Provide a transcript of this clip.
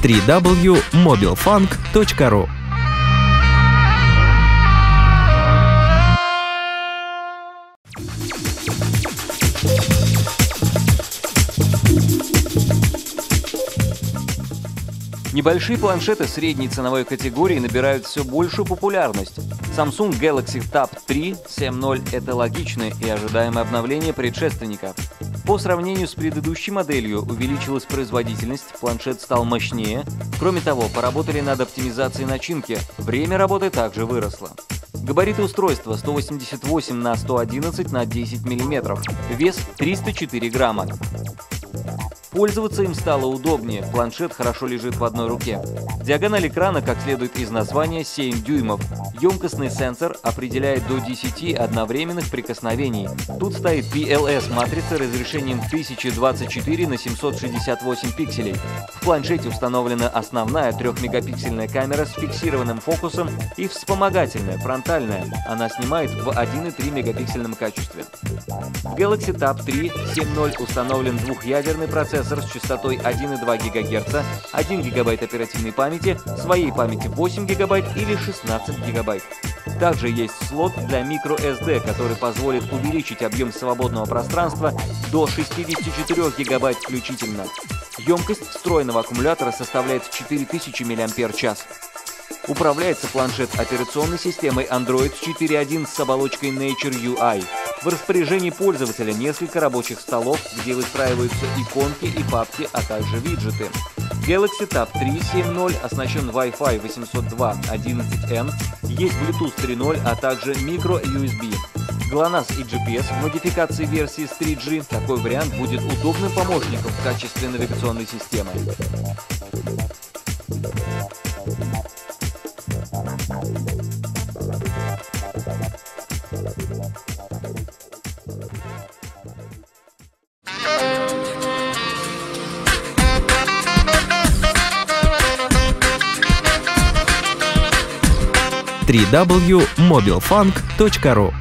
www.mobilfunk.ru. Небольшие планшеты средней ценовой категории набирают все большую популярность. Samsung Galaxy Tab 3 7.0 – это логичное и ожидаемое обновление предшественника. По сравнению с предыдущей моделью увеличилась производительность, планшет стал мощнее. Кроме того, поработали над оптимизацией начинки, время работы также выросло. Габариты устройства 188 на 111 на 10 мм, вес 304 грамма. Пользоваться им стало удобнее, планшет хорошо лежит в одной руке. Диагональ экрана, как следует из названия, 7 дюймов. Емкостный сенсор определяет до 10 одновременных прикосновений. Тут стоит PLS-матрица разрешением 1024 на 768 пикселей. В планшете установлена основная 3-мегапиксельная камера с фиксированным фокусом и вспомогательная, фронтальная. Она снимает в 1,3 мегапиксельном качестве. В Galaxy Tab 3 7.0 установлен двухъядерный процессор с частотой 1,2 ГГц, 1 ГБ оперативной памяти, своей памяти 8 ГБ или 16 ГБ. Также есть слот для microSD, который позволит увеличить объем свободного пространства до 64 ГБ включительно. Емкость встроенного аккумулятора составляет 4000 мАч. Управляется планшет операционной системой Android 4.1 с оболочкой Nature UI. В распоряжении пользователя несколько рабочих столов, где выстраиваются иконки и папки, а также виджеты. Galaxy Tab 3 7.0 оснащен Wi-Fi 802.11n, есть Bluetooth 3.0, а также micro-USB. GLONASS и GPS в модификации версии с 3G. Такой вариант будет удобным помощником в качестве навигационной системы. www.mobilfunk.ru